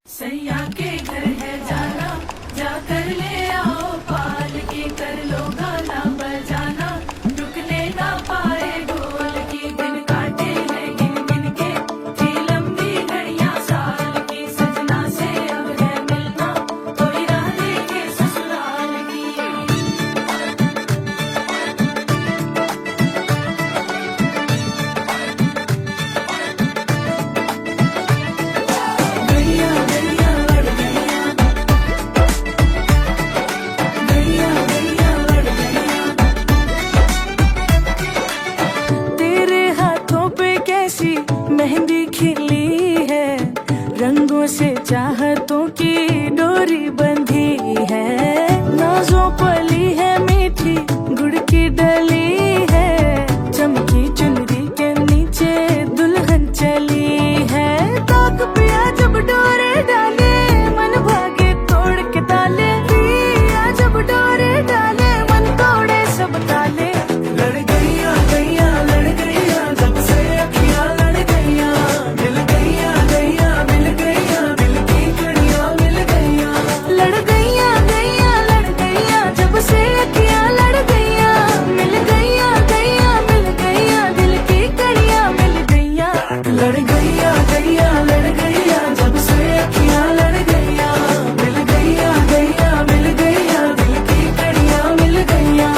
सैया के घर है जाना, जाकर ले आओ पाल की, कर लो गाना बजाना, रुकने ना पाए ढोल की। दिन काटे हैं गिन गिन के, थी लंबी घड़ियां साल की, सजना से अब है मिलना, कोई राह देखे ससुराल की। गैया गैया लड़ गैया, गैया गैया लड़ गैया। तेरे हाथों पे कैसी मेहंदी खिली है, रंगों से चाहतों की डोरी बंधी है, नाजों पली है मीठी गुड़ की डली है, चमकी चुनरी के नीचे दुल्हन चली है। ताक पिया जब डोरे डाले, मन भागे तोड़ के ताले, पिया जब डोरे डाले, मन तोड़े सब ताले। लड़ गैया गैया लड़ गैया, जब से अखियां लड़ गैया, मिल गैया गैया मिल गैया, दिल की कड़ियां मिल गैया। लड़ गैया गैया लड़ गैया, जब से अखियां लड़ गैया, मिल गैया गैया मिल गैया, दिल की कड़ियां मिल गैया। लड़ गैया गैया लड़ गैया, जब से अखियां लड़ गैया, मिल गैया गैया मिल गैया, दिल की कड़ियां मिल गैया।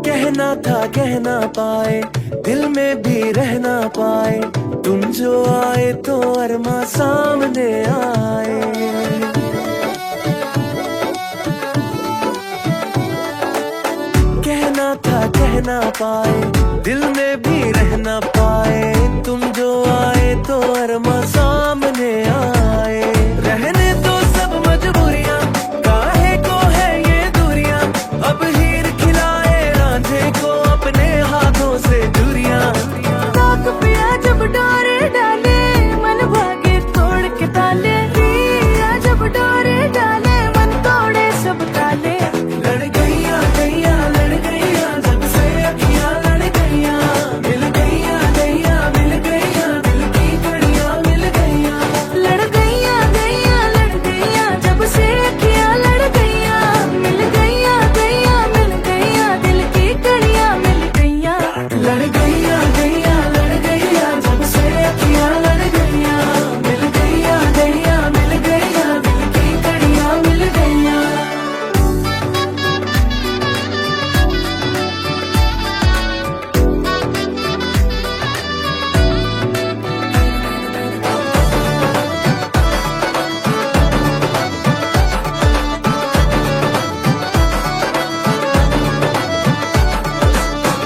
कहना था कह ना पाए, दिल में भी रह ना पाए, तुम जो आए तो अरमा सामने आए। कहना था कह ना पाए, दिल में भी रह ना पाए, तुम जो आए तो अरमा सामने आए। रहने तो सब मजबूरियां, काहे को है ये दूरियां, अब हीर खिलाए रांझे को अपने हाथों से दूरियां। ताक पिया जब डोरे डाले, मन भागे तोड़ के ताले, पिया जब डोरे डाले, मन तोड़े सब ताले। लड़ गैया गैया लड़ गैया, जब से अखियां लड़ गैया, मिल गैया गैया मिल गैया, दिल की कड़ियां मिल गैया। लड़ गैया गैया लड़ गैया, जब से अखियां लड़ गैया, मिल गैया गैया मिल गैया, दिल की कड़ियां मिल गैया। लड़ गैया गैया लड़ गैया, जब से अखियां लड़ गैया, मिल गैया गैया मिल गैया, दिल की कड़ियां मिल गैया।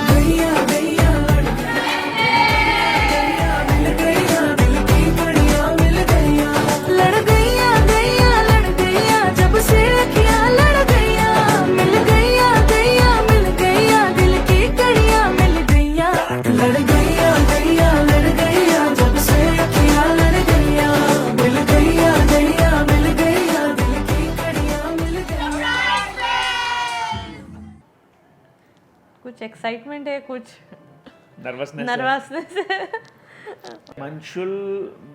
गैया गैया लड़ गैया, मिल गैया दिल की कड़ियां मिल गैया। लड़ गैया गैया लड़ गैया, जब से अखियां लड़ गैया, मिल गैया गैया मिल गैया, दिल की कड़ियां मिल गैया। लड़ गैया गैया लड़ गैया, जब से अखियां लड़ गैया, मिल गैया गैया मिल गैया, दिल की कड़ियां मिल गैया। कुछ एक्साइटमेंट है, कुछ नर्वसनेस नर्वसनेस है। मंशुल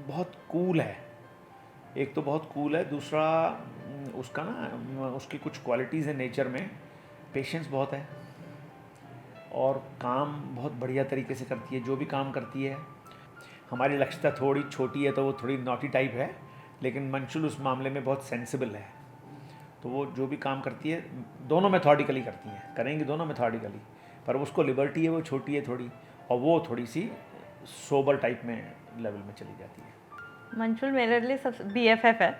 बहुत कूल है, एक तो बहुत कूल है, दूसरा उसका ना उसकी कुछ क्वालिटीज़ है नेचर में, पेशेंस बहुत है और काम बहुत बढ़िया तरीके से करती है, जो भी काम करती है। हमारी लक्ष्यता थोड़ी छोटी है तो वो थोड़ी नॉटी टाइप है, लेकिन मंशुल उस मामले में बहुत सेंसिबल है, तो वो जो भी काम करती है दोनों मेथोडिकली करती हैं, करेंगी दोनों मेथोडिकली, पर उसको लिबर्टी है, वो छोटी है थोड़ी, और वो थोड़ी सी सोबर टाइप में लेवल में चली जाती है। मंशुल मेरे लिए सब BFF है।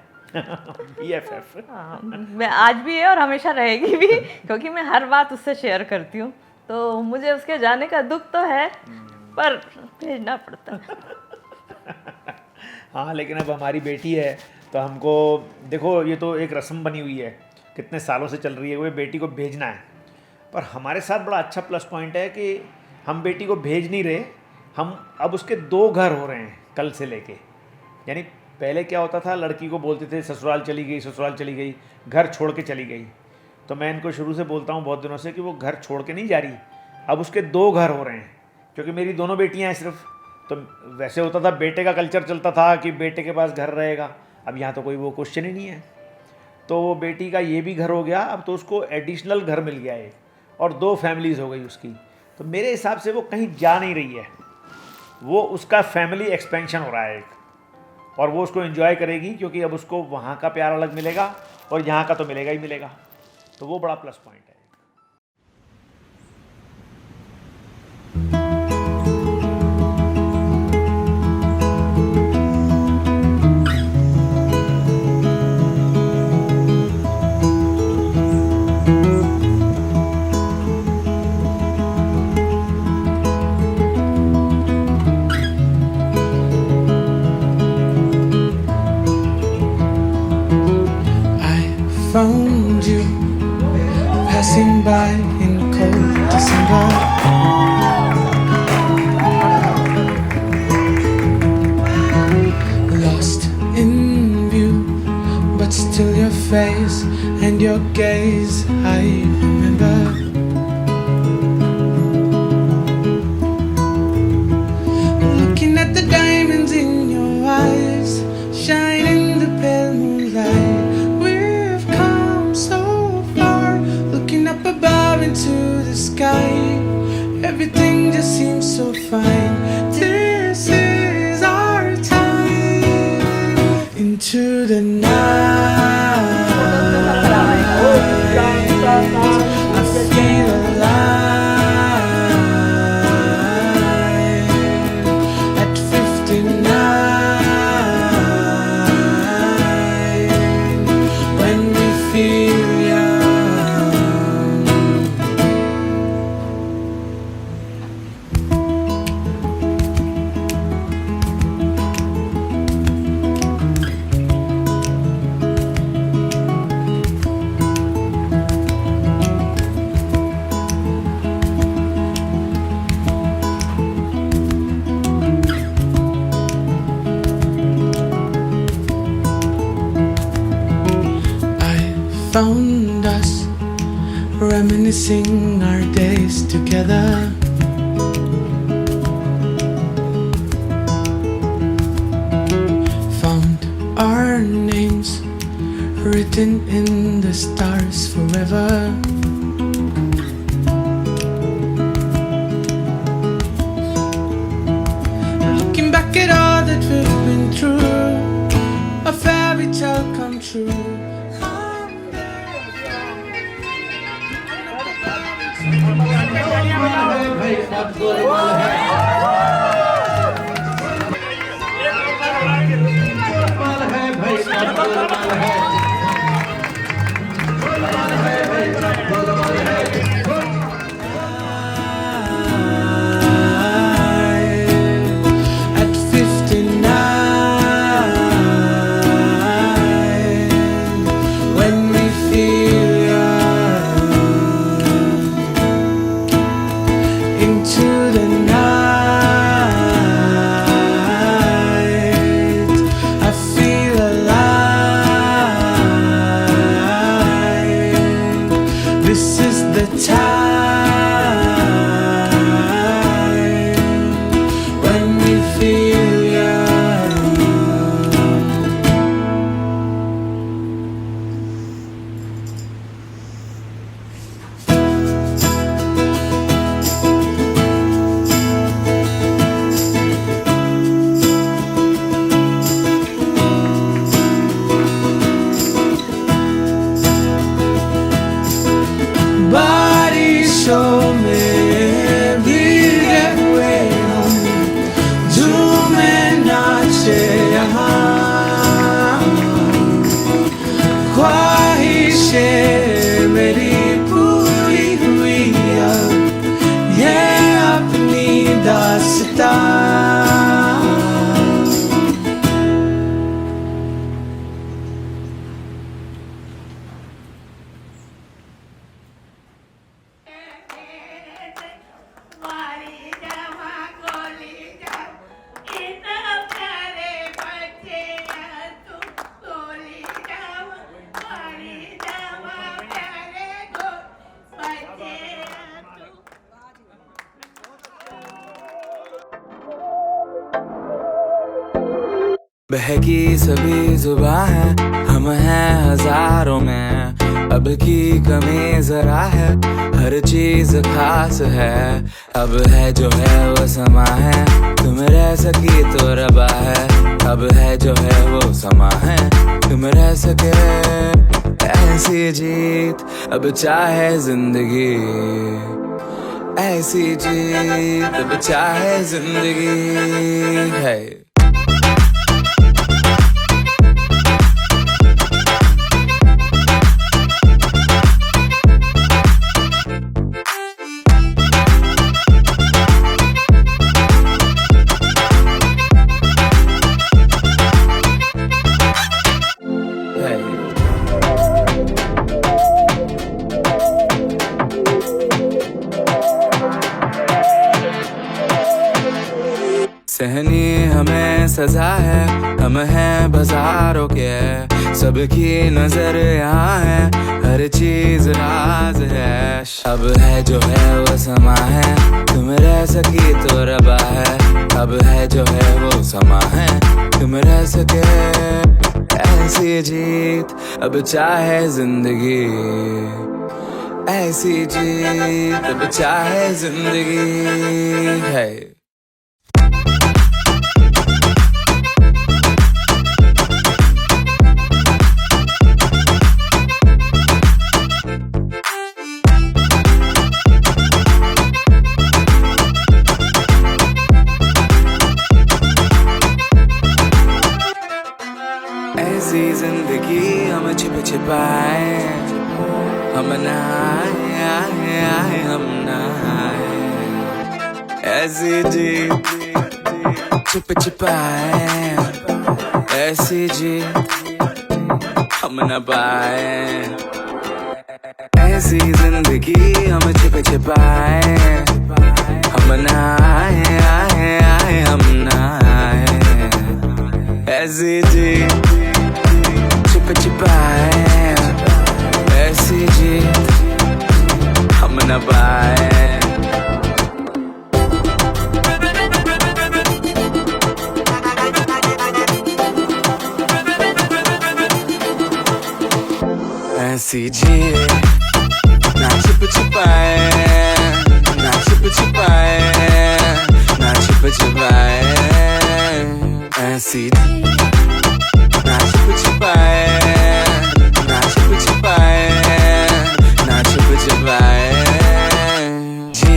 BFF हाँ, मैं आज भी है और हमेशा रहेगी भी, क्योंकि मैं हर बात उससे शेयर करती हूँ, तो मुझे उसके जाने का दुख तो है, पर भेजना पड़ता है। हाँ, लेकिन अब हमारी बेटी है तो हमको देखो, ये तो एक रस्म बनी हुई है, कितने सालों से चल रही है, वो बेटी को भेजना है। पर हमारे साथ बड़ा अच्छा प्लस पॉइंट है कि हम बेटी को भेज नहीं रहे, हम अब उसके 2 घर हो रहे हैं कल से लेके। यानी पहले क्या होता था, लड़की को बोलते थे ससुराल चली गई, ससुराल चली गई, घर छोड़ के चली गई। तो मैं इनको शुरू से बोलता हूँ बहुत दिनों से कि वो घर छोड़ के नहीं जा रही, अब उसके 2 घर हो रहे हैं, क्योंकि मेरी दोनों बेटियाँ हैं सिर्फ। तो वैसे होता था बेटे का कल्चर चलता था कि बेटे के पास घर रहेगा, अब यहाँ तो कोई वो क्वेश्चन ही नहीं है। तो वो बेटी का ये भी घर हो गया, अब तो उसको एडिशनल घर मिल गया एक, और 2 फैमिलीज़ हो गई उसकी। तो मेरे हिसाब से वो कहीं जा नहीं रही है, वो उसका फैमिली एक्सपेंशन हो रहा है एक, और वो उसको एंजॉय करेगी, क्योंकि अब उसको वहाँ का प्यार अलग मिलेगा और यहाँ का तो मिलेगा ही मिलेगा। तो वो बड़ा प्लस पॉइंट है। Found you passing by in cold December. Lost in view, but still your face and your gaze I remember. Looking at the diamonds in your eyes, shine in the pale moonlight. Into the sky, everything just seems so fine. This is our time. Into the night, I feel alive. At 59, when we feel found us reminiscing our days together. Found our names written in the stars forever. Looking back at all that we've been through, a fairy tale come true. At 59, when we feel young, into the night. बहकी सभी जुबां है, हम हैं हजारों में, अब की कमी जरा है, हर चीज खास है। अब है जो है वो समा है, तुम रह सकी तो रबा है। अब है जो है वो समा है, तुम रह सके ऐसी जीत, अब चाहे जिंदगी ऐसी जीत, अब चाहे जिंदगी है। सहनी हमें सजा है, हम हैं बाजारों के, सबकी नजर यहाँ है, हर चीज राज है। अब है जो है वो समा है, तुम रह सकी तो रबा है। अब है जो है वो समा है, तुम रह सके ऐसी जीत, अब चाहे जिंदगी ऐसी जीत, अब चाहे जिंदगी है। ऐसी जिंदगी हम छिप छिपाए, हम ना आए, हम ना आए। ऐसी जी छिप छिपाए, ऐसी जी हम न पाए। ऐसी जिंदगी हम छिप छिपाए, हम ना आए, हम ना आए। ऐसी जी छिप छिपाए, ऐसी जीत हम न पाए। ऐसी जीत ना छिप छिपाए, ना छिप छिपाए, ना छिप छिपाए। ऐसी ना छिप छिपाए, ना छिप छिपाए, ना छिप छिपाए। जी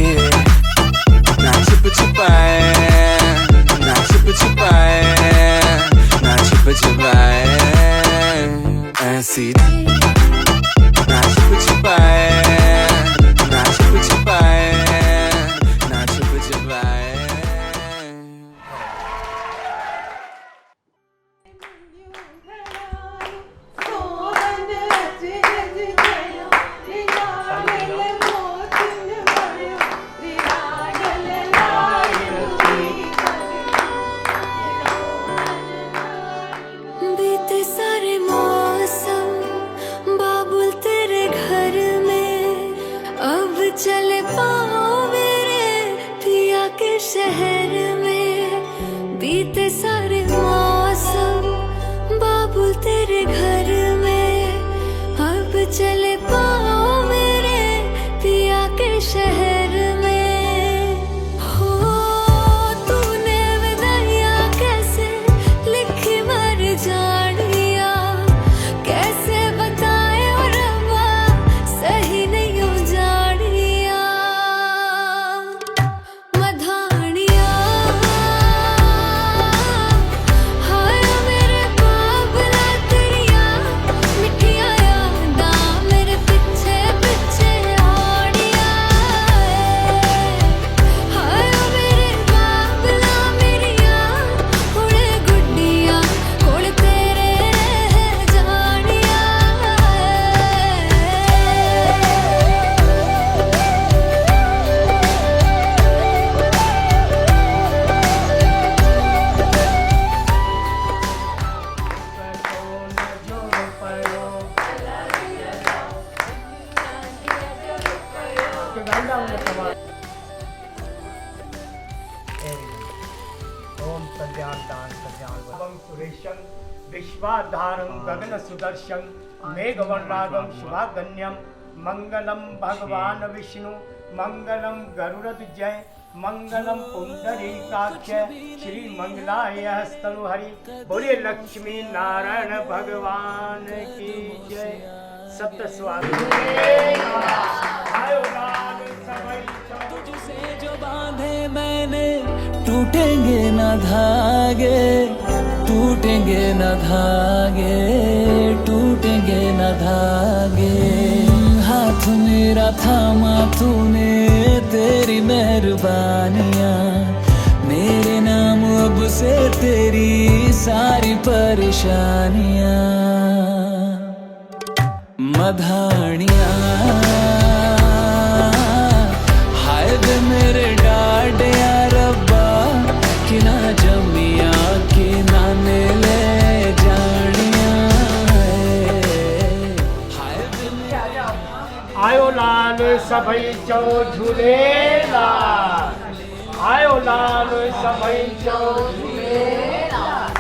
ना छिप छिपाए, ना छिप छिपाए, ना छिप छिपाए। ऐसी ना छिप छिपाए, ना छिप छिपाए, ना छिप छिपाए। बीते सारे मौसम बाबुल तेरे घर में, करुणावतारं गगनसुदर्शं मेघवर्णागं शुभागण्यं मंगलम भगवान विष्णु मंगलम गरुड़ध्वज मंगलम पुंडरीकाक्ष श्री मंगलाय स्तनुहरि। बोलिए लक्ष्मी नारायण भगवान की जय। सत्य स्वागत तुझसे जो बांधे मैंने टूटेंगे न धागे, टूटेंगे न धागे, टूटेंगे न धागे। हाथ मेरा थामा तूने, तेरी मेहरबानियाँ मेरे नाम अब से तेरी सारी परेशानियाँ। मधानियाँ हाय वे मेरे डाडिया रब्बा, कि ना जमिया कि ना ने ले जानिया। हाय वे आयो लाल सभई चो झूलेलाल, आयो लाल सभई चो झूलेलाल।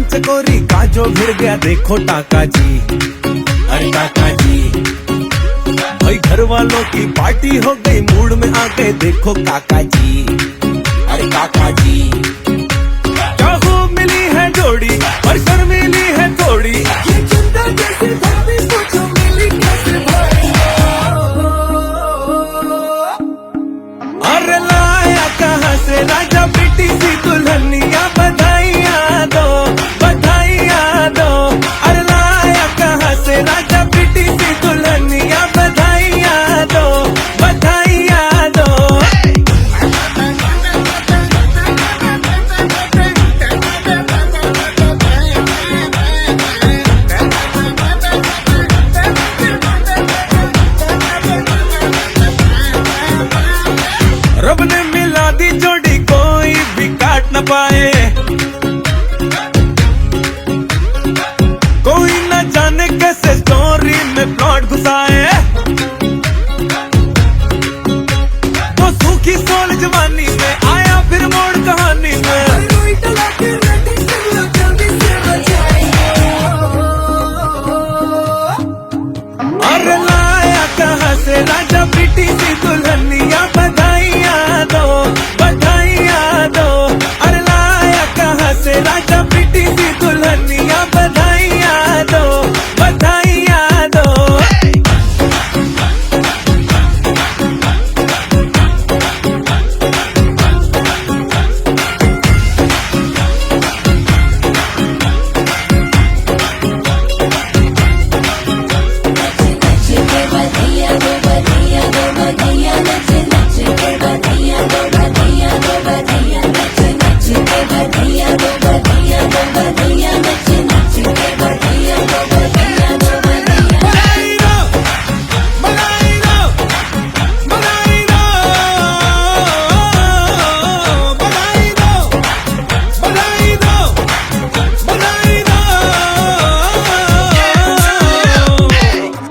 कान चकोरी का जो भिड़ गया देखो टाका जी, अरे टाका जी। भाई घर वालों की पार्टी हो गई, मूड में आ गए देखो काका जी, अरे काका जी। क्या खूब मिली है जोड़ी और शर्मीली है थोड़ी, ये चिंता जैसी भाभी पूछो मिली कैसे भाई। अरे लाया कहाँ से राजा बेटी सी दुल्हनिया, बधाइयाँ दो बधाइयाँ दो। अरे लाया कहाँ से राजा बेटी सी दुल्हनिया, बधाइयाँ दो बधाइयाँ दो। रब ने मिला दी जोड़ी कोई भी काट न पाए, कोई न जाने कैसे स्टोरी में प्लॉट घुसाए। तो सूखी सोल जवानी में आया फिर मोड़ कहानी में, अरे लाया कहाँ से राजा बेटी सी दुल्हनिया, बधाइयाँ दो बधाइयाँ दो। अरे लाया कहाँ से राजा बेटी सी दुल्हनिया, बधाइयाँ दो बधाइयाँ दो। बधाई दो बधाई दो बधाई दो बधाई दो बधाई दो बधाई दो।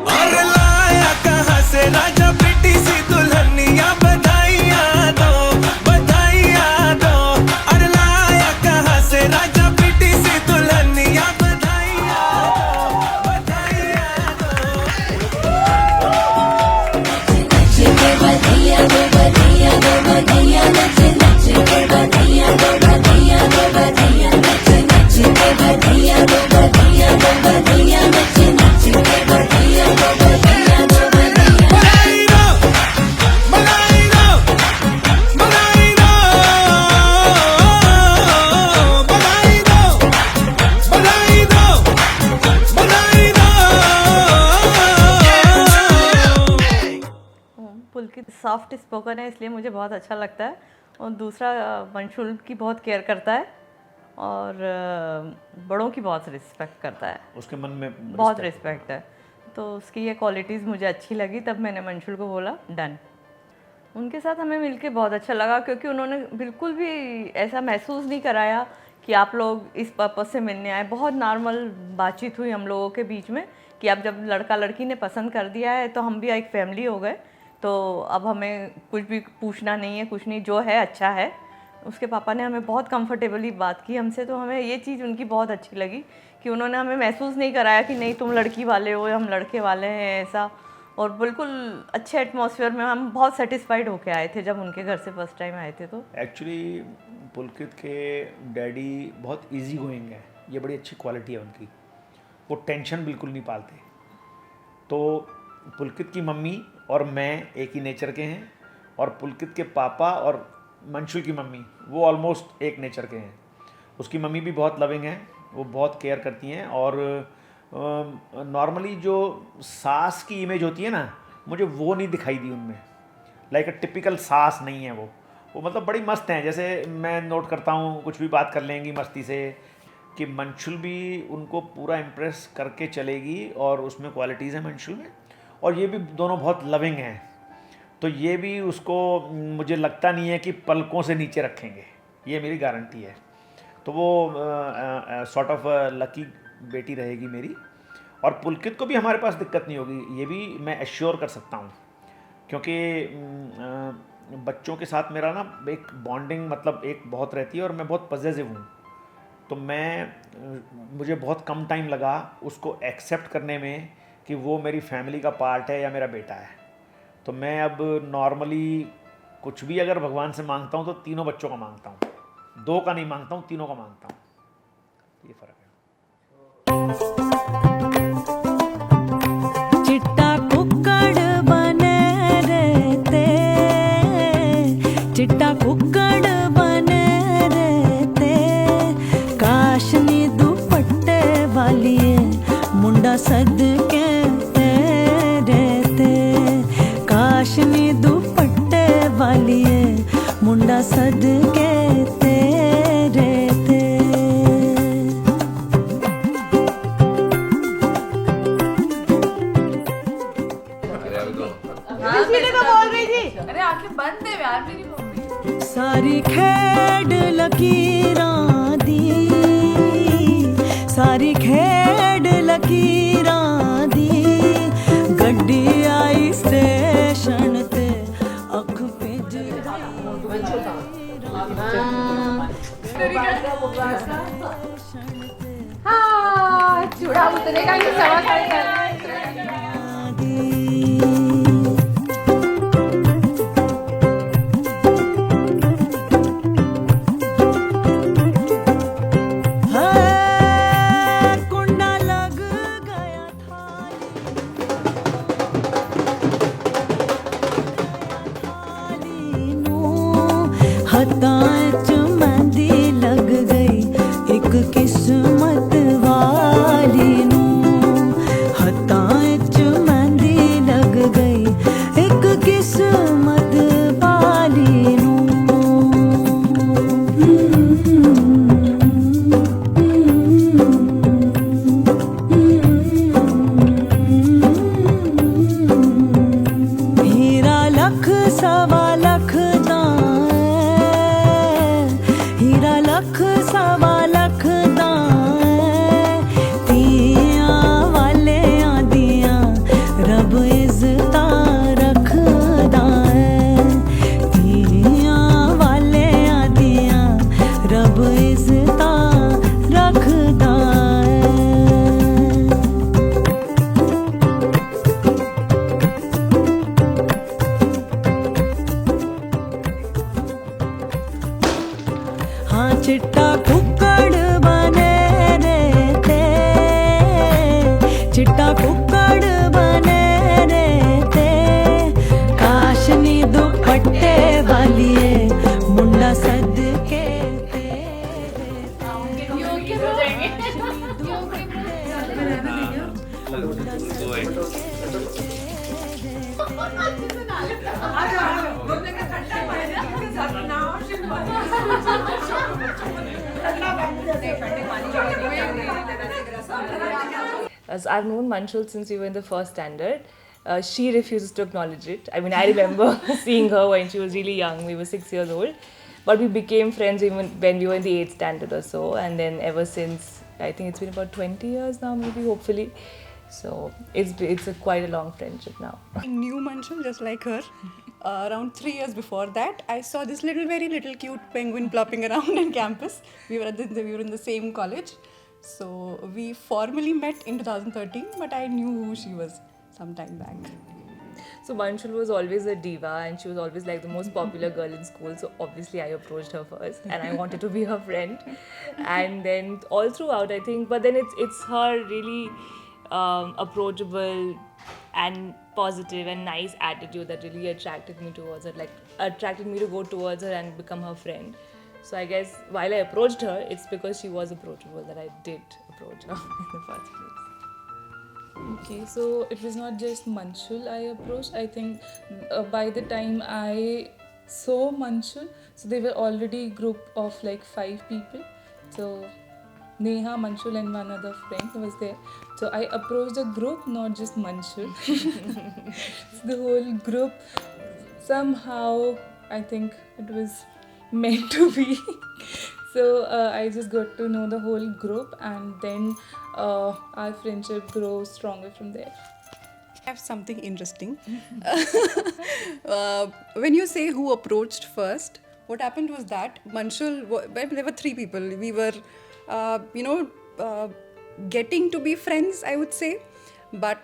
अरे लाया कहाँ से राजा बेटी सी दुल्हनिया, बधाइयाँ दो बधाइयाँ दो। अरे लाया कहाँ से राजा बेटी सी दुल्हनिया, बधाइयाँ दो बधाइयाँ दो। बधाई दो बधाई दो बधाई दो बधाई दो बधाई दो बधाई दो। पुलकित सॉफ्ट स्पोकन है इसलिए मुझे बहुत अच्छा लगता है, और दूसरा मंशुल की बहुत केयर करता है और बड़ों की बहुत रिस्पेक्ट करता है, उसके मन में बहुत रिस्पेक्ट है। तो उसकी ये क्वालिटीज़ मुझे अच्छी लगी, तब मैंने मंशुल को बोला डन। उनके साथ हमें मिलके बहुत अच्छा लगा, क्योंकि उन्होंने बिल्कुल भी ऐसा महसूस नहीं कराया कि आप लोग इस पर्पज़ से मिलने आए। बहुत नॉर्मल बातचीत हुई हम लोगों के बीच में कि अब जब लड़का लड़की ने पसंद कर दिया है तो हम भी एक फैमिली हो गए, तो अब हमें कुछ भी पूछना नहीं है, कुछ नहीं, जो है अच्छा है। उसके पापा ने हमें बहुत कंफर्टेबली बात की हमसे, तो हमें ये चीज़ उनकी बहुत अच्छी लगी कि उन्होंने हमें महसूस नहीं कराया कि नहीं तुम लड़की वाले हो, हम लड़के वाले हैं ऐसा। और बिल्कुल अच्छे एटमॉस्फेयर में हम बहुत सेटिस्फाइड होके आए थे जब उनके घर से फर्स्ट टाइम आए थे। तो एक्चुअली पुलकित के डैडी बहुत इजी गोइंग है, ये बड़ी अच्छी क्वालिटी है उनकी, वो टेंशन बिल्कुल नहीं पालते। तो पुलकित की मम्मी और मैं एक ही नेचर के हैं, और पुलकित के पापा और मंशुल की मम्मी वो ऑलमोस्ट एक नेचर के हैं। उसकी मम्मी भी बहुत लविंग है, वो बहुत केयर करती हैं, और नॉर्मली जो सास की इमेज होती है ना, मुझे वो नहीं दिखाई दी उनमें। लाइक अ टिपिकल सास नहीं है वो मतलब बड़ी मस्त हैं। जैसे मैं नोट करता हूँ, कुछ भी बात कर लेंगी मस्ती से, कि मंशुल भी उनको पूरा इम्प्रेस करके चलेगी, और उसमें क्वालिटीज़ हैं मंशुल में, और ये भी दोनों बहुत लविंग हैं। तो ये भी उसको मुझे लगता नहीं है कि पलकों से नीचे रखेंगे, ये मेरी गारंटी है। तो वो सॉर्ट ऑफ लकी बेटी रहेगी मेरी। और पुलकित को भी हमारे पास दिक्कत नहीं होगी, ये भी मैं एश्योर कर सकता हूँ, क्योंकि बच्चों के साथ मेरा ना एक बॉन्डिंग मतलब एक बहुत रहती है, और मैं बहुत पॉजिटिव हूँ। तो मुझे बहुत कम टाइम लगा उसको एक्सेप्ट करने में कि वो मेरी फैमिली का पार्ट है या मेरा बेटा है। तो मैं अब नॉर्मली कुछ भी अगर भगवान से मांगता हूँ तो तीनों बच्चों का मांगता हूँ, 2 का नहीं मांगता हूँ, तीनों का मांगता हूँ। ये फ़र्क है। चिट्टा कुक्कड़ बने रहते, चिट्टा कुक्कड़ बने रहते, काशनी दुपट्टे वाली मुंडा सदके रहते, काशनी दुपट्टे वाली मुंडा सदके रहते। सारी खेड लकीरां दी, सारी खेड लकीरां दी, गड्डी आई स्टेशन ते अख भेज चूड़ा उतरेगा कि सवा कुंडा लग गया थाली नू, हथां च मेहंदी लग गई एक किस्मत वाली नू, हथां च मेहंदी लग गई एक किस्मत वाली नू। हीरा लख सवा लख दा हीरा लख सवा लख दा तियां वाले आदियां रब इज्जता रखदा है, तियां वाले आदियां रब इज्जता रखदा है। हाँ चिट्टा कुक्कड़ बने रहते, चिट्टा कुक्कड़ बने रहते, काशनी दुपट्टे वाली मुंडा सदके As I've known Manshul since we were in the first standard. She refuses to acknowledge it. I mean, I remember seeing her when she was really young. We were 6 years old. But we became friends even when we were in the 8th standard or so. And then ever since, I think it's been about 20 years now, maybe, hopefully. So it's quite a long friendship now. I knew Manshul just like her. Around 3 years before that, I saw this very little cute penguin plopping around in campus. We were in the same college. So we formally met in 2013, but I knew who she was some time back. So Manshul was always a diva and she was always like the most popular girl in school. So obviously I approached her first and I wanted to be her friend. And then all throughout I think, but then it's her really approachable and positive and nice attitude that really attracted me towards her, like attracted me to go towards her and become her friend. So I guess while I approached her, it's because she was approachable that I did approach her in the first place. Okay, so it was not just Manshul I approached. I think by the time I saw Manshul, so they were already a group of like 5 people. So Neha, Manshul and one other friend was there. So I approached the group, not just Manshul. So the whole group, somehow I think it was meant to be. So I just got to know the whole group and then our friendship grows stronger from there. I have something interesting. When you say who approached first, what happened was that Manshul, there were 3 people. We were getting to be friends, I would say, but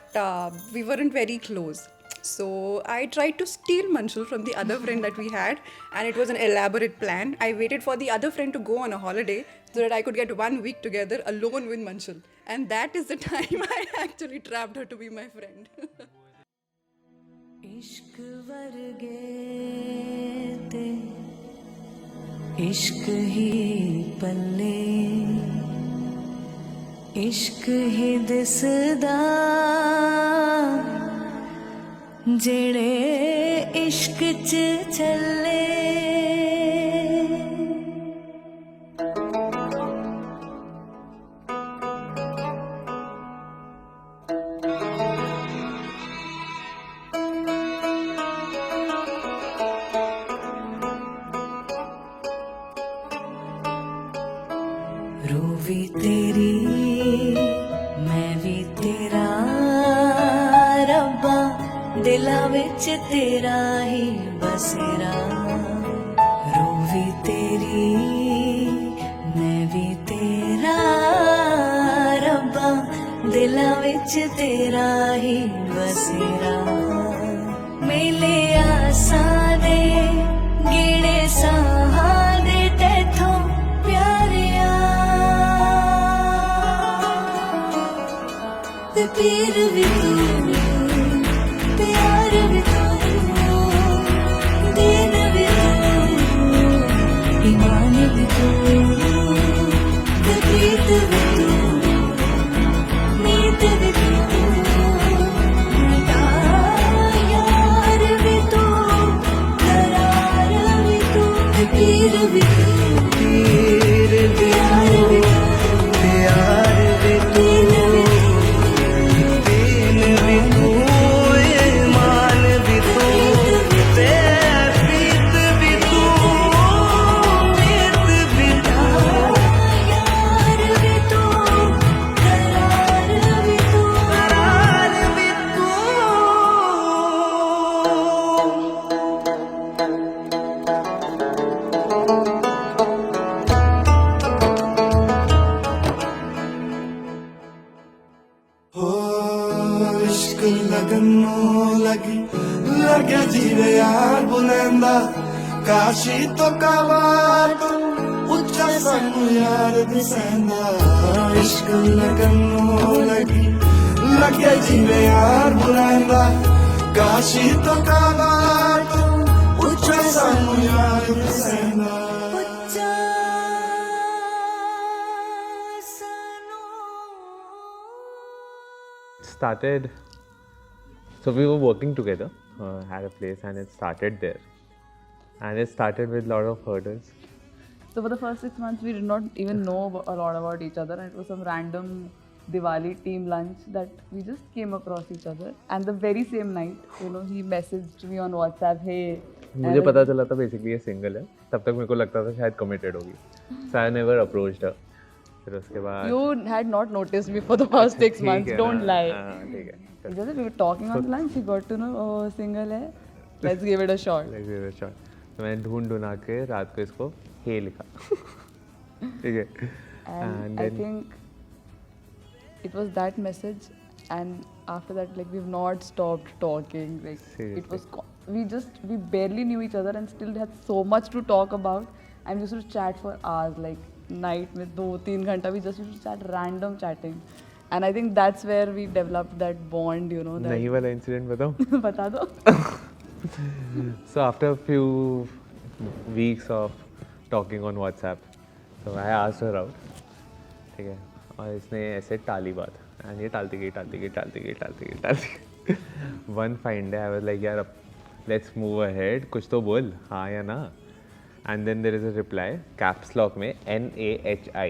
we weren't very close. So I tried to steal Manshul from the other friend that we had, and it was an elaborate plan. I waited for the other friend to go on a holiday so that I could get 1 week together alone with Manshul. And that is the time I actually trapped her to be my friend. इश्क वर्गे ते इश्क ही पल्ले इश्क ही दिसदा जेड़े इश्क च चले Ruby तेरी मैं भी तेरा रब्बा दिला विच तेरा ही बसेरा रूवी तेरी मैं भी तेरा रब्बा दिला विच तेरा ही बसेरा मेले आसां दे गिणे साहां दे तैथों प्यारिया ते पीर भी तू प्यार भी तू दीन भी तू ईमान भी तू ते प्रीत भी तू नीत भी तू मेरा यार भी तू करार भी तू ते पीर भी तू पीर प्यार भी तू प्यार भी तू इश्क लगनों लगी लगे जीवे यार बुलंदा काशी तो कावा तो उच्चा सानू यार दिसंदा इश्क लगनों लगी लगे जीवे यार बुलंदा काशी तो कावा तो उच्चा सानू यार दिसंदा started, so we were working together, had a place, and it started there. And it started with a lot of hurdles. So for the first 6 months, we did not even know a lot about each other, and it was some random Diwali team lunch that we just came across each other. And the very same night, he messaged me on WhatsApp, hey. मुझे पता चला था basically ये single है. तब तक मेरे को लगता था शायद committed होगी. So I never approached her. फिर उसके बाद You had not noticed me for the past 6 months. Don't lie. ठीक है. We were talking on the lunch. She got to know, oh, single है. Let's give it a shot. Let's give it a shot. तो मैंने ढूंढ के रात को इसको हे लिखा. ठीक है. And I think it was that message, and after that, like, we've not stopped talking. Like, seriously. it was we barely knew each other and still had so much to talk about, and we used to chat for hours, like night with 2-3 घंटा we just used to chat, random chatting, and I think that's where we developed that bond, that नहीं वाला incident बताऊँ? बता दो. So after a few weeks of talking on WhatsApp, so I asked her out, ठीक है, और इसने ऐसे टाली बात, and ये टालती गई. One fine day I was like, यार let's move ahead, कुछ तो बोल, हाँ या ना. And then there is a reply, caps lock में NAHI.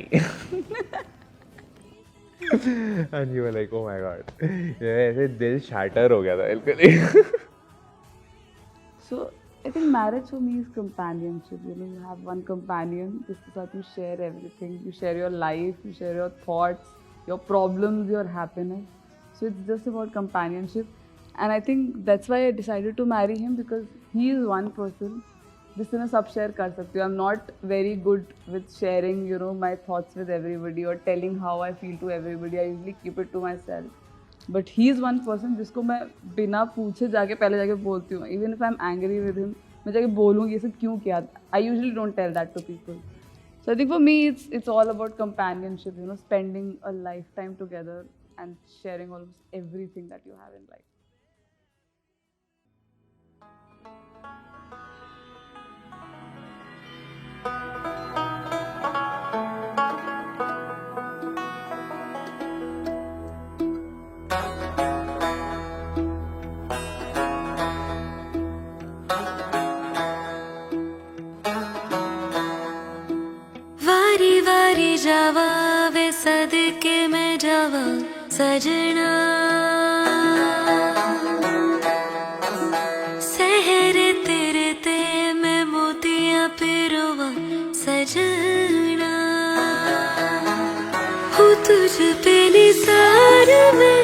And you were like, oh my god, ऐसे दिल shatter हो गया था बिल्कुल. So I think marriage for me is companionship. You have one companion, जिसके साथ you share everything. You share your life, you share your thoughts, your problems, your happiness. So it's just about companionship. And I think that's why I decided to marry him, because he is one person जिससे मैं सब share कर सकती हूँ. I am not very good with sharing you know my thoughts with everybody और telling how I feel to everybody. I usually keep it to my self. But he is one person जिसको मैं बिना पूछे जाके पहले जाके बोलती हूँ. Even if I am angry with him, मैं जाके बोलूँगी ये सब क्यों किया. I usually don't tell that to people. So I think for me it's all about companionship, you know, spending a lifetime together and sharing almost everything that you have in life. वारी वारी जावा वे सदके में जावा सजना. सहरे तेरे ते मैं मोतियां पिरोवा सजना. हूँ तुझ पे निसार में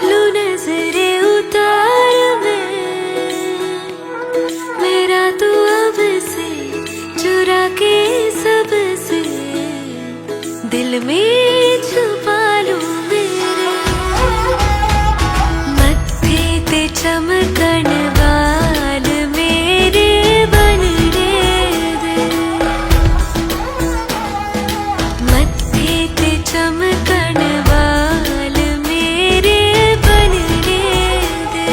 लू नजरे उतार में. मेरा तो अब से चुरा के सबसे दिल में छुपा लूं मेरे. मत्थे ते चमकन वाल मेरे बनने दे. मत्थे ते चमकन वाल मेरे बनने दे.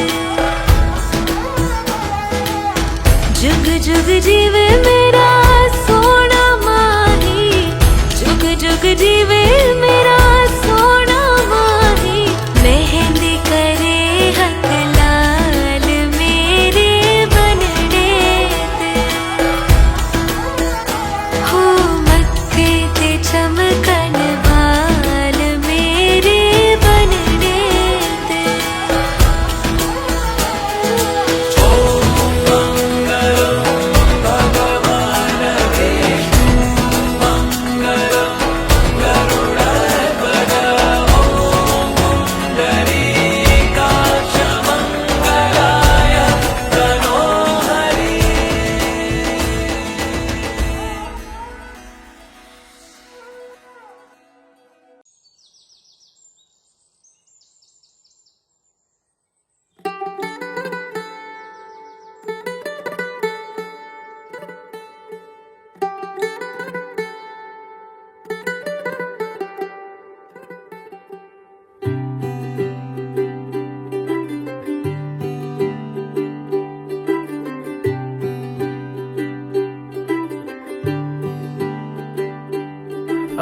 जुग जुग जीवे मेरा सोना माही. जुग जुग जीवे मेरा सोना माही. मेहंदी करे हक लाल मेरे बनने दे. हो मत्थे ते चमकन वाल मेरे बनने दे.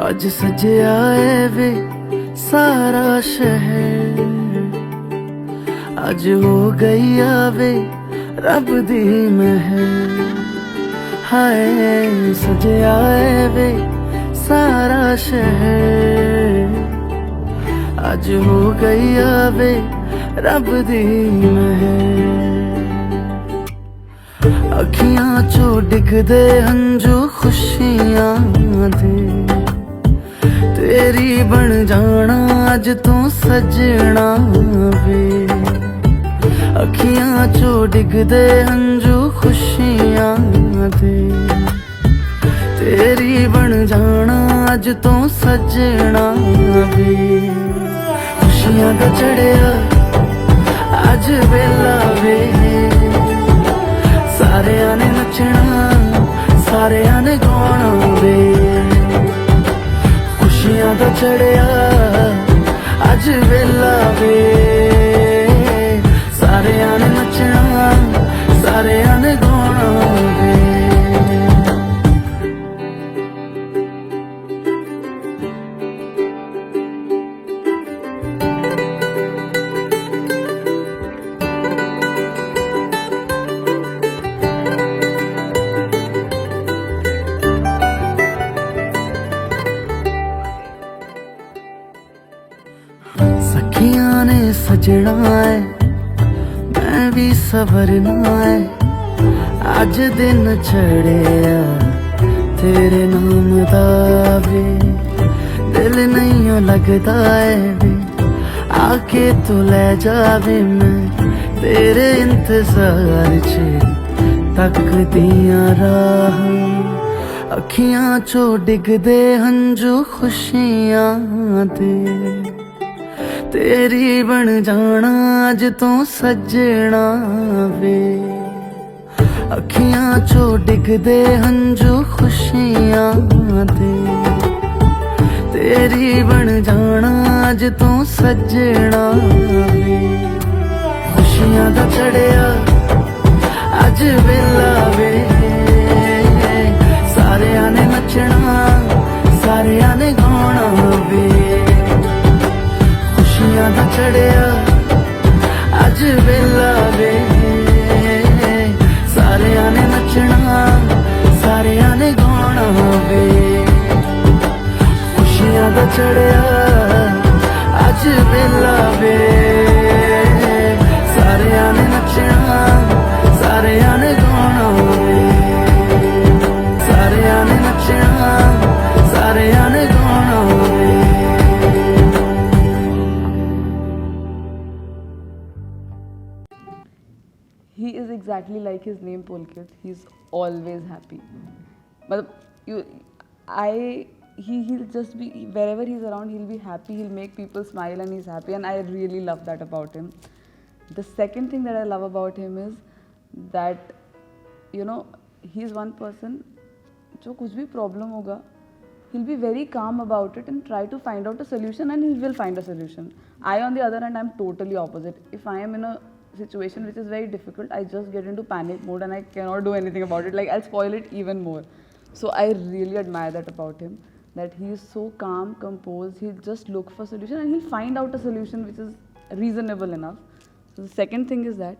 आज सजया है वे सारा शहर. आज हो गई आवे रब दी महर. हाय सजया है वे सारा शहर. आज हो गई आवे रब दी महर. अखियां चो डिगदे हंजू खुशियां दे. तेरी बन जाना अज तू सजना वे. अखियां चो डिगदे हंजू खुशियां दे. तेरी बन जाना अज तू सजना वे. खुशियां दा चढ़िया अज वेला वे. सारियां ने नचना सारियां ने गाना वे. खुशियां दा चढ़िया अज वेला वे. सारियां ने नचना सारियां ने गाना वे. सखियां ने सजना है मैं भी सवरना है. अज दिन चढ़िया तेरे नाम दा वे. दिल नहीं लगता है वे. आके तू ले जावे मैं तेरे इंतजार च तकदियां राह अखियां चो डिगदे हंजू खुशियां दे तेरी बन जाना अज तो सजना वे अखियां चो डिगदे हंजू खुशियां दे तेरी बन जाना अज तो सजना वे खुशियां दा चढ़िया अज वेला वे सारियां ने नचना सारियां ने गाना वे खुशियां दा चढ़िया अज वेला वे सारियां ने नचना सारियां ने गाना वे खुशियां दा चढ़िया अज वेला वे सारियां ने नचना सारियां ने गाना वे सारियां ने नचना सारियां ने गाना वे He is exactly like his name Pulkit. He's always happy. But he'll just be, wherever he's around, he'll be happy, he'll make people smile and he's happy, and I really love that about him. The second thing that I love about him is that, you know, he's one person, जो कुछ भी problem होगा, he'll be very calm about it and try to find out a solution, and he will find a solution. I, on the other hand, I'm totally opposite. If I am in a situation which is very difficult, I just get into panic mode and I cannot do anything about it. Like, I'll spoil it even more. So I really admire that about him, that he is so calm, composed. He'll just look for solution and he'll find out a solution which is reasonable enough. So the second thing is that.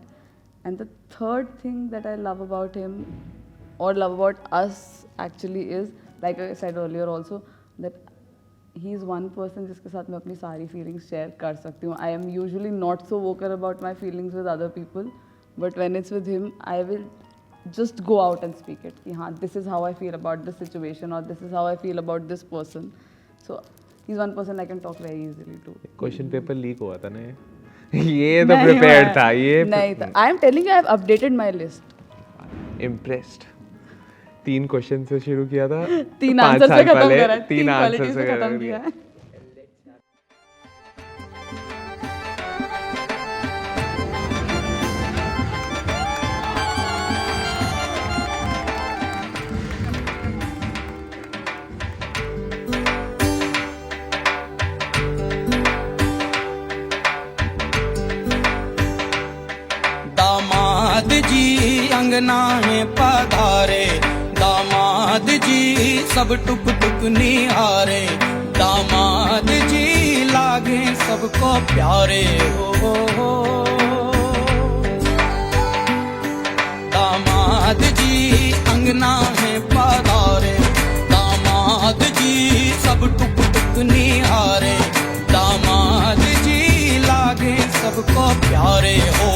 And the third thing that I love about him, or love about us actually, is, like I said earlier also, that he is one person जिसके साथ मैं अपनी सारी feelings share कर सकती हूँ. I am usually not so vocal about my feelings with other people, but when it's with him, I will just go out and speak it. कि हाँ, this is how I feel about this situation, or this is how I feel about this person. So he's one person I can talk very easily to. Question paper leak हुआ था ना ये तो prepared था ये नहीं था. I am telling you, I have updated my list. Impressed. 3 question से शुरू किया था 3 आंसर से खत्म करा 3 आंसर से खत्म किया है. दामाद जी अंगना है पधारे दामाद जी सब टुक टुक निहारे दामाद जी लागे सबको प्यारे हो दामाद जी अंगना है पधारे दामाद जी सब टुक टुक निहारे दामाद जी लागे सबको प्यारे हो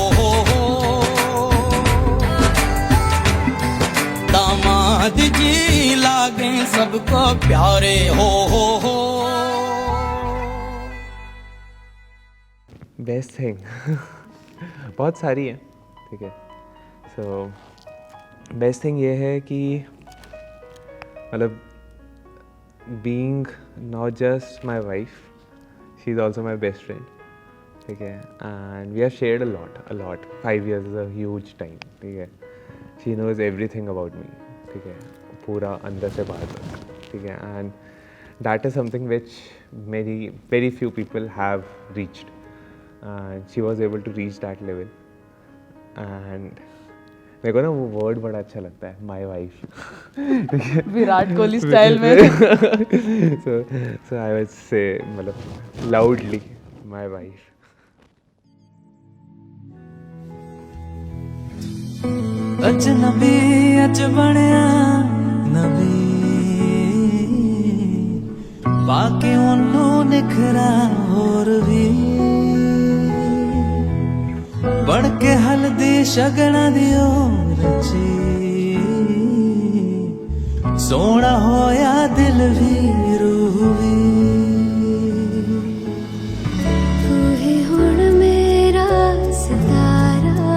दामाद जी लागे सबको प्यारे हो बेस्ट थिंग बहुत सारी है ठीक है. सो बेस्ट थिंग ये है कि मतलब being not just my wife, she is also my best friend ठीक है. And we have shared a lot 5 years is a huge time ठीक है. She knows everything about me ठीक है, पूरा अंदर से बाहर तक ठीक है. And that is something which very few people have reached. She was able to reach that level. And मेरे को ना वो वर्ड बड़ा अच्छा लगता है, my wife Virat Kohli style में. so I would say मतलब loudly my wife. अजनबी अज बनया नबी बाकी ओनू निखरा होर भी बन के हल्दी शगना दियो रची सोना होया दिल भी रूह भी तू ही हुण मेरा सितारा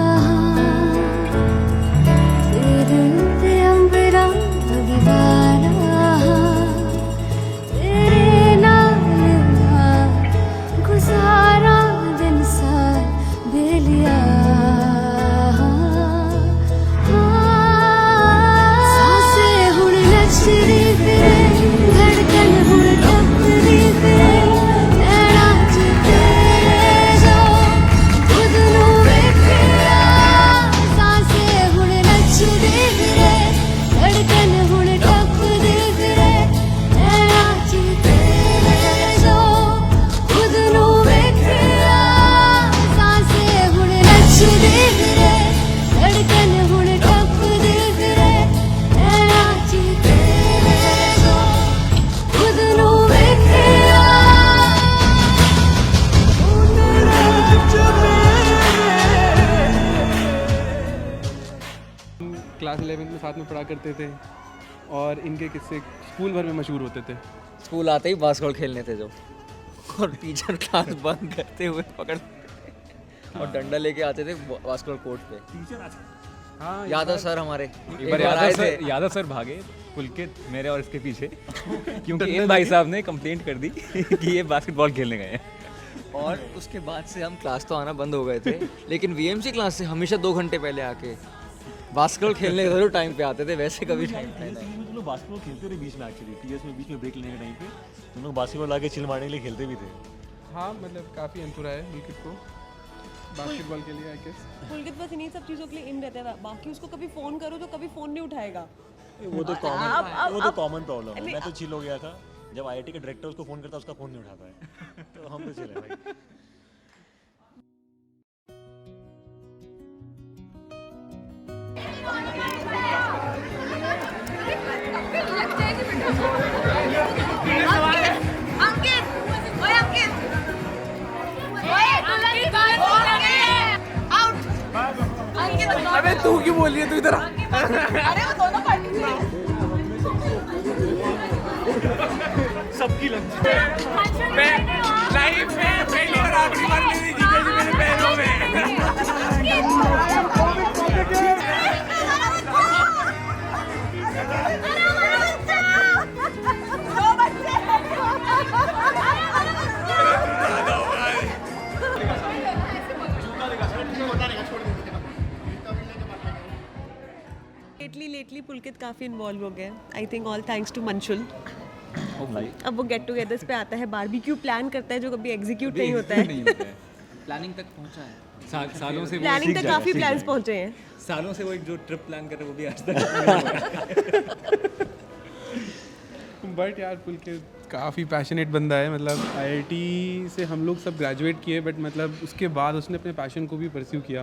11th में साथ में पढ़ा करते थे और इनके किस्से स्कूल भर में मशहूर होते थे। स्कूल आते ही बास्केटबॉल खेलने थे जो, और टीचर क्लास बंद करते हुए पकड़ते और डंडा लेके आते थे बास्केटबॉल कोर्ट पे। टीचर हाँ, यादव सर हमारे एक बार यादव सर भागे पुलकित मेरे और इसके पीछे क्योंकि इन भाई साहब ने कंप्लेंट कर दी कि ये बास्केटबॉल खेलने गए हैं। और उसके बाद से हम क्लास तो आना बंद हो गए थे, लेकिन वीएमसी क्लास से हमेशा 2 घंटे पहले आके बास्केटबॉल खेलने जरूर टाइम पे आते थे, वैसे कभी टाइम पे नहीं। तुम लोग बास्केटबॉल खेलते थे बीच में, एक्चुअली टीएस में बीच में ब्रेक लेने के टाइम पे तुम लोग बास्केटबॉल आके चिल मारने के लिए खेलते भी थे। हाँ मतलब काफ़ी अंतुरा है पुलकित को बास्केटबॉल के लिए। आई गेस पुलकित बस इन्हीं सब चीज़ों के लिए इन रहता है, बाकी उसको कभी फ़ोन करो तो कभी फ़ोन नहीं उठाएगा। वो तो कॉमन प्रॉब्लम है। मैं तो चिल हो गया था जब आईआईटी का डायरेक्टर उसको फ़ोन करता उसका फ़ोन नहीं उठाता है तो हम तो चिल है भाई। अबे तू क्यों बोल रही है, तू इधर अरे वो दोनों पार्टी सबकी लगती है। लाइफ में पहली और आखिरी बार मेरी जीते थी मेरे पैरों में। लेटली पुलकित काफ़ी इन्वॉल्व हो गए। I think all thanks to Manshul. अब वो गेट टुगेदर्स पे आता है, बारबेक्यू प्लान करता है जो कभी एग्जीक्यूट नहीं होता है। प्लानिंग तक पहुंचा है सालों से, प्लानिंग तक काफ़ी प्लान्स पहुंचे हैं। सालों से वो एक जो ट्रिप प्लान कर रहे वो भी आज तक। बट यार पुलकित काफ़ी पैशनेट बंदा है। मतलब आईआईटी से हम लोग सब ग्रेजुएट किए, बट मतलब उसके बाद उसने अपने पैशन को भी परस्यू किया।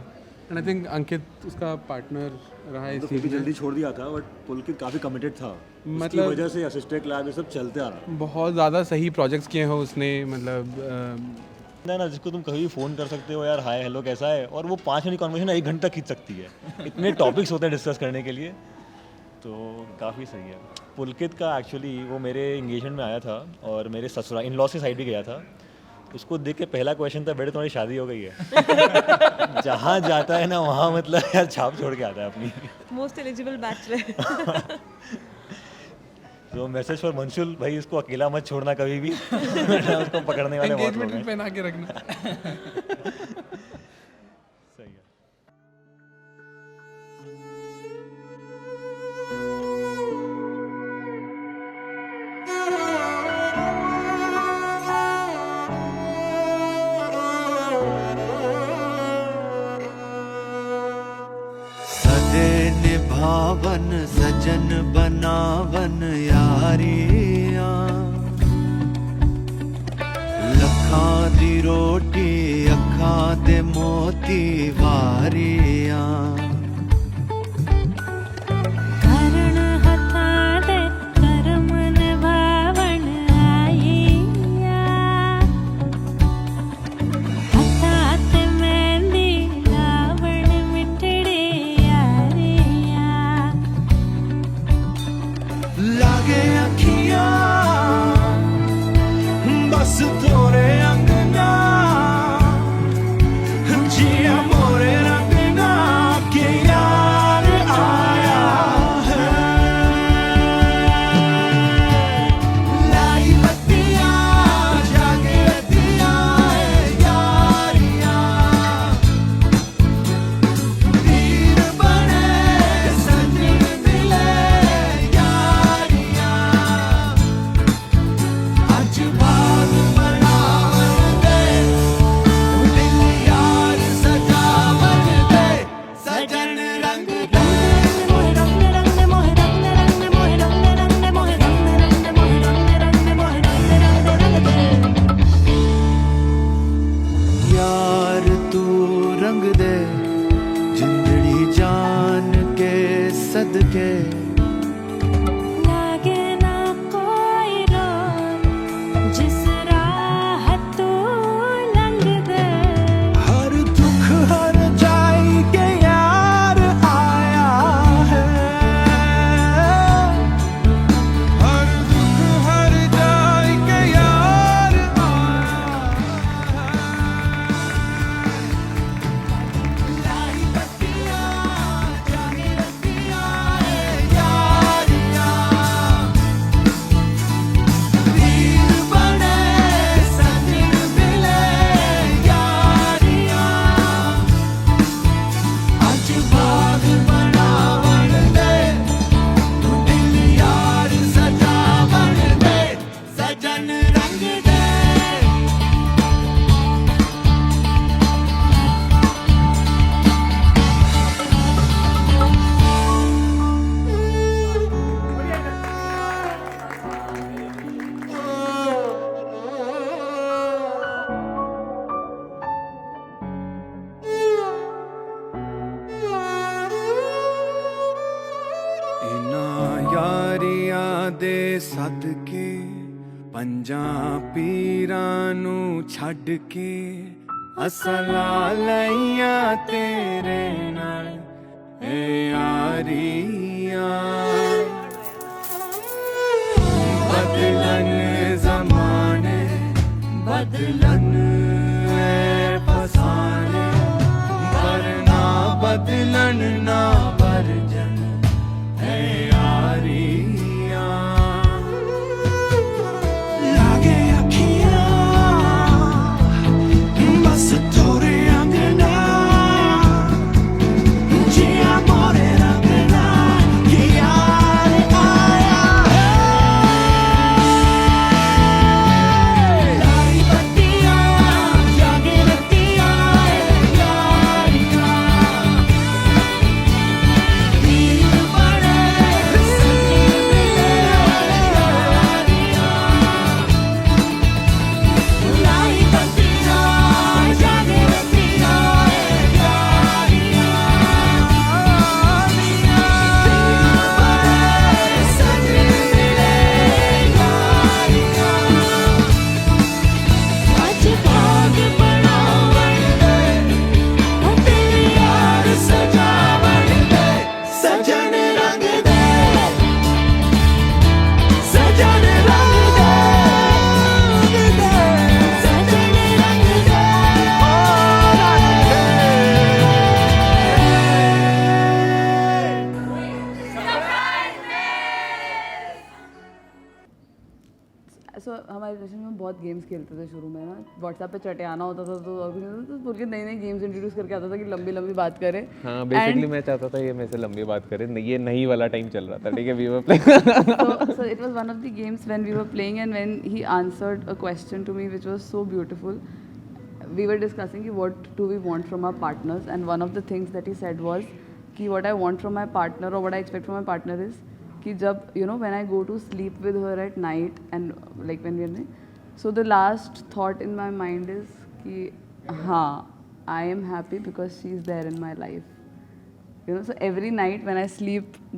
एंड आई थिंक अंकित उसका पार्टनर रहा है। तो भी जल्दी छोड़ दिया था बट पुलकित काफ़ी कमिटेड था, मतलब वजह से असिस्टेंट लैब ये सब चलते आ रहा। बहुत ज़्यादा सही प्रोजेक्ट्स किए हैं उसने। मतलब ना जिसको तुम कभी भी फ़ोन कर सकते हो यार हाय हेलो कैसा है, और वो 5 मिनट कॉन्वर्सेशन 1 घंटा खींच सकती है। इतने टॉपिक्स होते हैं डिस्कस करने के लिए, तो काफ़ी सही है। पुलकित का एक्चुअली वो मेरे इंगेजमेंट में आया था और मेरे ससुराल इन लॉ से साइड भी गया था। उसको देख के पहला क्वेश्चन था बेटे तुम्हारी शादी हो गई है। जहाँ जाता है ना वहाँ मतलब यार छाप छोड़ के आता है अपनी। Most eligible bachelor. तो मैसेज फॉर मंशुल भाई, इसको अकेला मत छोड़ना कभी भी। उसको पकड़ने वाले बहुत लोग हैं। पहना के रखना। सही है। निभावन सजन बनावन यारियां, लखां दी रोटी अखां दे मोती वारियां। करण हथां दे करम निभावन आईया, हथां ते मेहंदी लावण मिठड़े लागे अखियां बस थोड़े अंगना, जिया मोरे रंगना के यार आया है। लाई बत्तियां जागे दिया यारियां, तीर बने सजन मिले यारियां, आज बाग बनावन सदके पंजां पीरां नू छड्ड के असला लैया तेरे नाल ए यारियां बदलन ज़माने बदलन फसाने पर ना बदलन ना बरजन है यारियां लागे अखियां बस थोड़े अंगना जिया मोरे रंगना कि यार आया लाई बत्तियां जागे रतियां यारियां दिल बड़े सजने यारियां लाई बत्तियां जागे रतियां यारियां सजने यारियां आज भाग बनावन दे ओ तेरी यार सजावन दे सजन रंग दे सजन रंग दे सजन रंग दे सो हमारे रिलेशन में बहुत गेम्स खेलते थे शुरू में ना, व्हाट्सएप पे चटे आना होता था तो अभी तो बोल के नई नई गेम्स इंट्रोड्यूस करके आता था कि लंबी लंबी बात करे. हाँ बेसिकली मैं चाहता था ये मेरे से लंबी बात करे, ये नहीं वाला टाइम चल रहा था, ठीक है. We were So it was one of the games when we were playing and when he answered a question to me which was so beautiful. We were discussing कि what do we want from our partners, and one of the things that he said was कि what I want from my partner or what I expect from my partner is कि जब when I go to sleep with her at night and like when we are so the last thought in my mind is कि हाँ I am happy because she is there in my life. So every night when I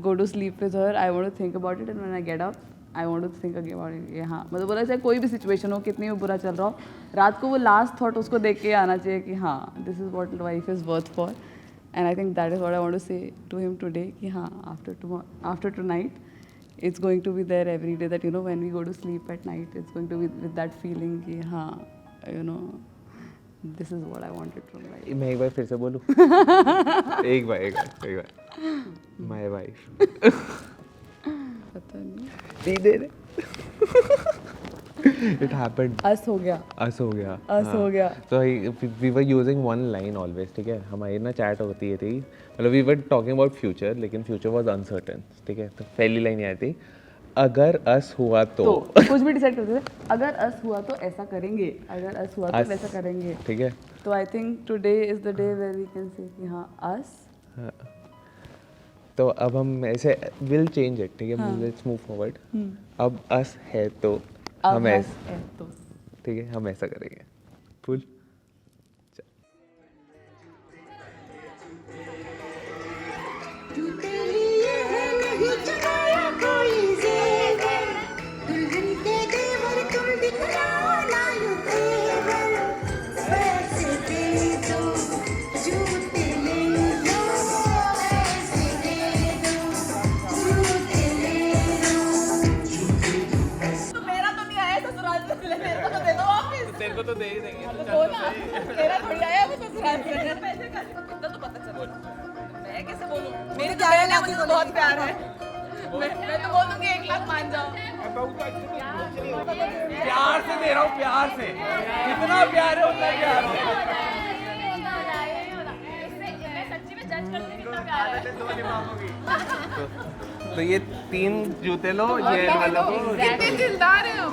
go to sleep with her, I want to think about it, and when I get up, I want to think again about it. ये हाँ मतलब बोला चाहे कोई भी situation हो, कितनी भी बुरा चल रहा हो, रात को वो लास्ट थॉट उसको देख के आना चाहिए कि हाँ this is what life is worth for. And I think that is what I want to say to him today कि हाँ after tonight it's going to be there every day, that when we go to sleep at night it's going to be with that feeling कि हाँ this is what I wanted from life. मैं एक बार फिर से बोलूँ. एक बार my wife. पता नहीं. सीधे रे. It happened. us हो गया. So we were using one line always, ठीक है. हमारी ना चैट होती है थी, मतलब we were talking about future, लेकिन future was uncertain, ठीक है. तो पहली लाइन ये आई थी, अगर us हुआ तो कुछ भी डिसाइड करते थे, अगर us हुआ तो ऐसा करेंगे, अगर us हुआ तो वैसा करेंगे, ठीक है. तो I think today is the day where we can say कि हाँ us. तो अब हम ऐसे will change it, ठीक है. Let's move forward. अब us है तो हम ऐसा, ठीक है, हम ऐसा करेंगे. फुल तेरे को तो दे ही देंगे. तेरा थोड़ी आया वो ससुराल से. पैसे का इतना तो पता चला. मैं कैसे बोलूं? मेरे प्यार है, मुझे तो बहुत प्यार है. मैं तो बोल दूंगी 1 लाख मान जाओ. प्यार से दे रहा हूँ, प्यार से. कितना प्यार है उतना प्यार है. मैं सच्ची में जज करती हूँ कितना प्यार है. तो ये 3 जूते लो, ये वाला को. कितने दिलदार हैं हम.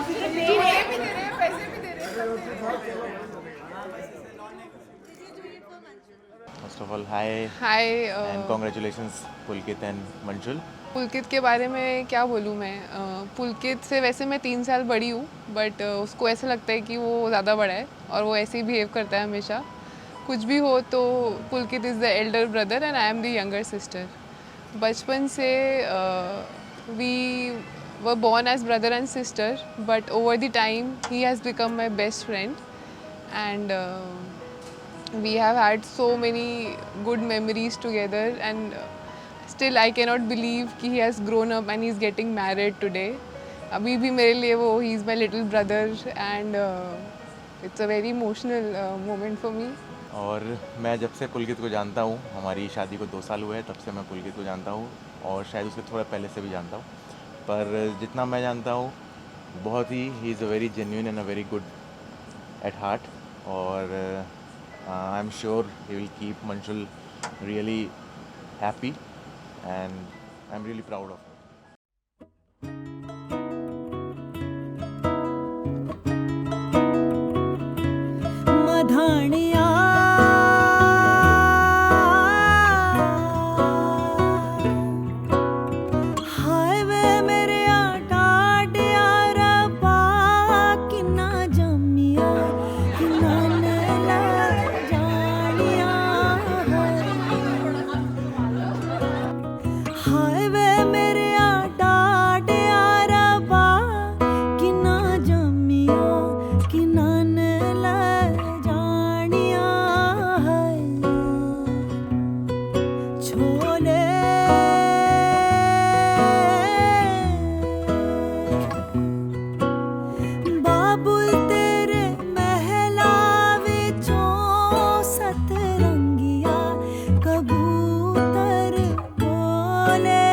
ये भी दे रहे हैं, पैसे भी दे रहे हैं. First of all, hi. Hi. And congratulations, Pulkit and Manjul. पुलकित के बारे में क्या बोलूँ मैं. पुलकित से वैसे मैं 3 साल बड़ी हूँ, बट उसको ऐसा लगता है कि वो ज़्यादा बड़ा है और वो ऐसे ही बिहेव करता है हमेशा. कुछ भी हो तो Pulkit is the elder brother and I am the younger sister. बचपन से We were born as brother and sister, but over the time he has become my best friend, and we have had so many good memories together, and still I cannot believe कि he has grown up and he is getting married today. अभी भी मेरे लिए वो he is my little brother, and it's a very emotional moment for me. और मैं जब से पुलकित को जानता हूँ, हमारी शादी को 2 साल हुए हैं, तब से मैं पुलकित को जानता हूँ और शायद उसके थोड़ा पहले से भी जानता हूँ, पर जितना मैं जानता हूँ बहुत ही he is a very genuine and a very good at heart, और I am sure he will keep Manshul really happy and I am really proud of मधानिया हाय वे मेरे टाटिया रब्बा किन्ना जम्मिया किन्ना नैला जानिया हाय वे मेरे टाटिया रब्बा किन्ना जम्मिया किन्ना नैला जानिया छोले बाबुल तेरे महला विचों सतरंगिया कबूतर बोले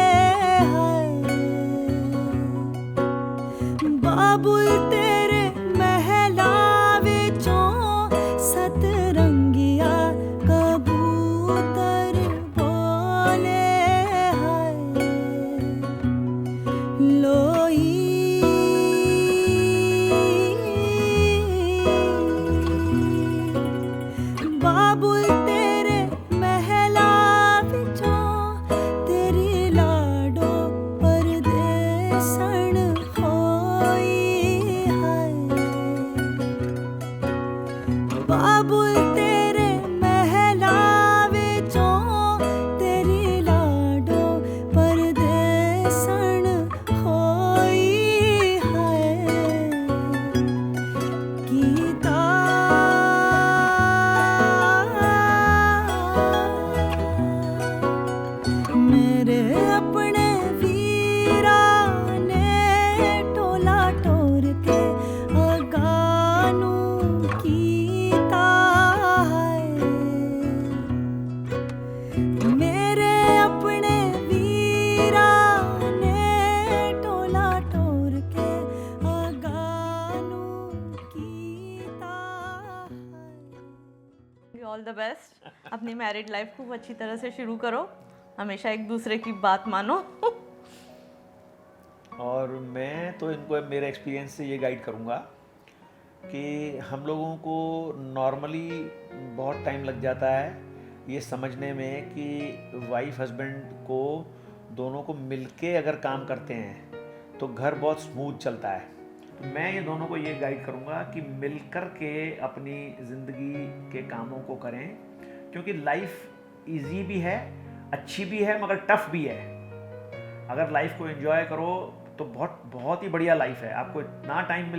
बाबुल तेरे महला विचों सतरंगिया कबूतर बोले लोई बाबुल तेरे महला विचों तेरी लाडो परदेसण होई बाबुल तेरे महला विचों तेरी लाडो परदेसण होई गीता मेरे अपने वीरा ने टोला टोर के अगानू कीता मेरे अपने वीरा ने टोला टोर के अगानू कीता ऑल द बेस्ट। अपनी मैरिड लाइफ खूब अच्छी तरह से शुरू करो, हमेशा एक दूसरे की बात मानो। और मैं तो इनको मेरे एक्सपीरियंस से ये गाइड करूँगा कि हम लोगों को नॉर्मली बहुत टाइम लग जाता है ये समझने में कि वाइफ हस्बैंड को दोनों को मिलके अगर काम करते हैं तो घर बहुत स्मूथ चलता है। तो मैं ये दोनों को ये गाइड करूँगा कि मिलकर के अपनी ज़िंदगी के कामों को करें, क्योंकि लाइफ इजी भी है, अच्छी भी है, मगर टफ भी है। अगर लाइफ को एंजॉय करो तो बहुत बहुत ही बढ़िया लाइफ है। आपको इतना टाइम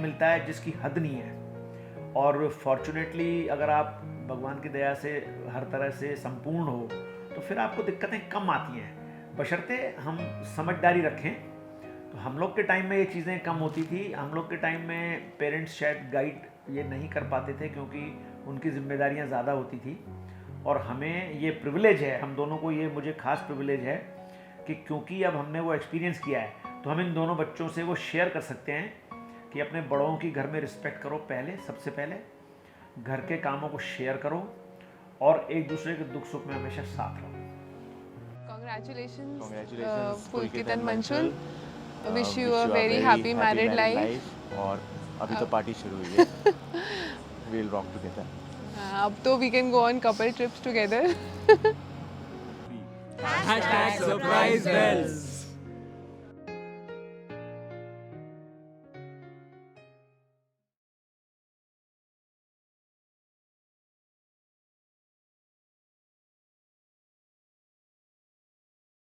मिलता है जिसकी हद नहीं है। और फॉर्चुनेटली अगर आप भगवान की दया से हर तरह से संपूर्ण हो तो फिर आपको दिक्कतें कम आती हैं, बशर्ते हम समझदारी रखें। तो हम लोग के टाइम में ये चीज़ें कम होती थी। हम लोग के टाइम में पेरेंट्स शायद गाइड ये नहीं कर पाते थे क्योंकि उनकी जिम्मेदारियां ज़्यादा होती थी। और हमें ये प्रिविलेज है, हम दोनों को ये मुझे खास प्रिविलेज है कि क्योंकि अब हमने वो एक्सपीरियंस किया है तो हम इन दोनों बच्चों से वो शेयर कर सकते हैं कि अपने बड़ों की घर में रिस्पेक्ट करो। सबसे पहले घर के कामों को शेयर करो और एक दूसरे के दुख सुख में हमेशा साथ रहो। Congratulations, Pulkit and Manshul. Wish you a very happy married life. और अभी तो पार्टी शुरू हुई है। We'll rock together. अब तो we can go on couple trips together. #surprise bells